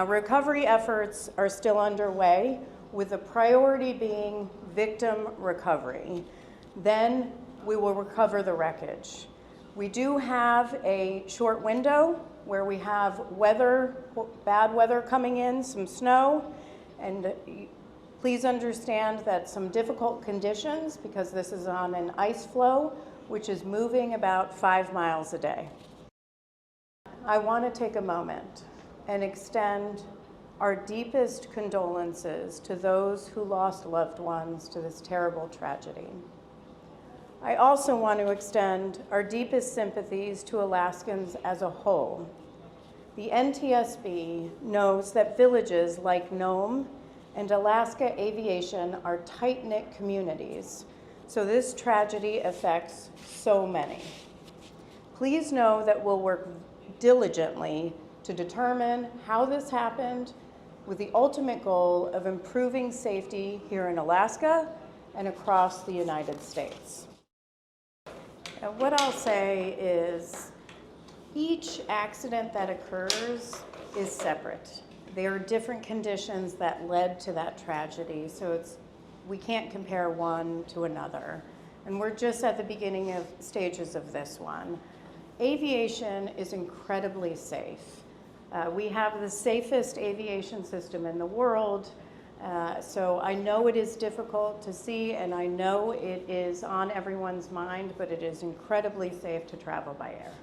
Now, recovery efforts are still underway, with the priority being victim recovery. Then we will recover the wreckage. We do have a short window where we have weather, bad weather coming in, some snow, and please understand that some difficult conditions because this is on an ice flow, which is moving about 5 miles a day. I want to take a moment and extend our deepest condolences to those who lost loved ones to this terrible tragedy. I also want to extend our deepest sympathies to Alaskans as a whole. The NTSB knows that villages like Nome and Alaska Aviation are tight-knit communities, so this tragedy affects so many. Please know that we'll work diligently to determine how this happened with the ultimate goal of improving safety here in Alaska and across the United States. And what I'll say is each accident that occurs is separate. There are different conditions that led to that tragedy, so we can't compare one to another. And we're just at the beginning of stages of this one. Aviation is incredibly safe. We have the safest aviation system in the world, so I know it is difficult to see, and I know it is on everyone's mind, but it is incredibly safe to travel by air.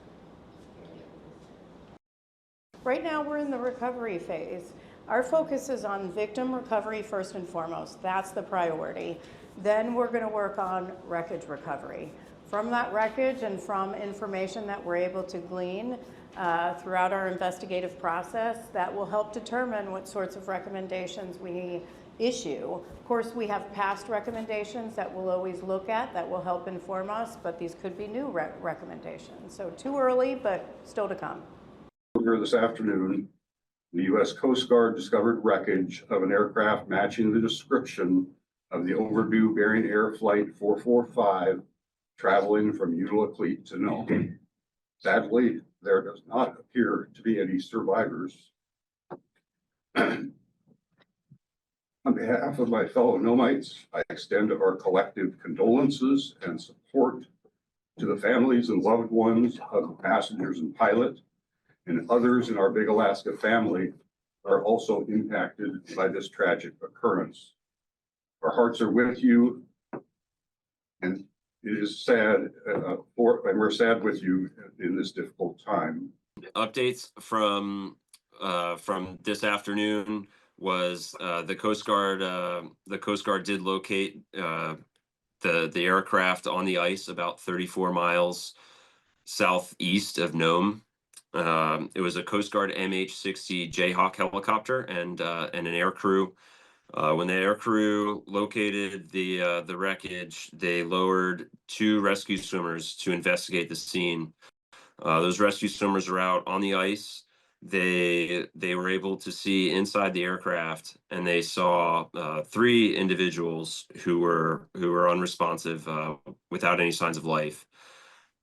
Right now, we're in the recovery phase. Our focus is on victim recovery first and foremost. That's the priority. Then we're going to work on wreckage recovery. From that wreckage and from information that we're able to glean throughout our investigative process, that will help determine what sorts of recommendations we issue. Of course, we have past recommendations that we'll always look at that will help inform us, but these could be new recommendations. So too early, but still to come. Earlier this afternoon, the U.S. Coast Guard discovered wreckage of an aircraft matching the description of the overdue Bering Air Flight 445 traveling from Unalakleet to Nome. Sadly, there does not appear to be any survivors. On behalf of my fellow Nomites, I extend our collective condolences and support to the families and loved ones of the passengers and pilot, and others in our Big Alaska family are also impacted by this tragic occurrence. Our hearts are with you, and it is sad, and we're sad with you in this difficult time. Updates from this afternoon was the Coast Guard. The Coast Guard did locate the aircraft on the ice about 34 miles southeast of Nome. It was a Coast Guard N18G Jayhawk helicopter and an air crew. When the air crew located the wreckage, they lowered 2 rescue swimmers to investigate the scene. Those rescue swimmers are out on the ice. They were able to see inside the aircraft, and they saw 3 individuals who were unresponsive, without any signs of life.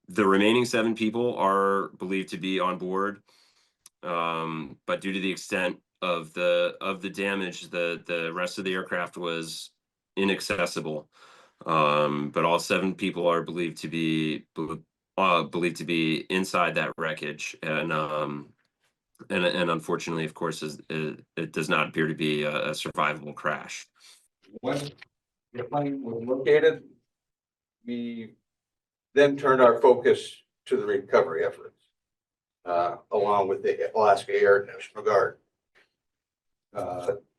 The remaining 7 people are believed to be on board, but due to the extent of the damage, the rest of the aircraft was inaccessible. But all 7 people are believed to be inside that wreckage, and unfortunately, of course, it does not appear to be a survivable crash. When the plane was located, we then turned our focus to the recovery efforts, along with the Alaska Air National Guard.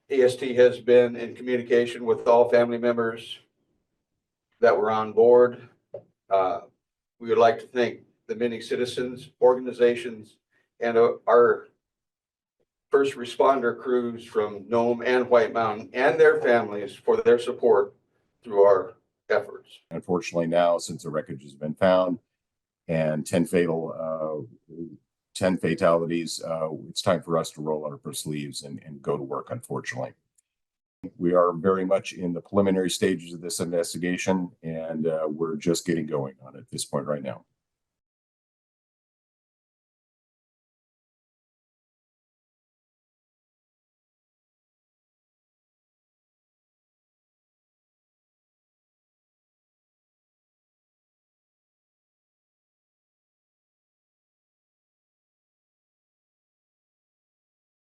AST has been in communication with all family members that were on board. We would like to thank the many citizens, organizations, and our first responder crews from Nome and White Mountain and their families for their support through our efforts. Unfortunately, now, since the wreckage has been found and 10 fatalities, it's time for us to roll up our sleeves and go to work, unfortunately. We are very much in the preliminary stages of this investigation, and we're just getting going on it at this point right now.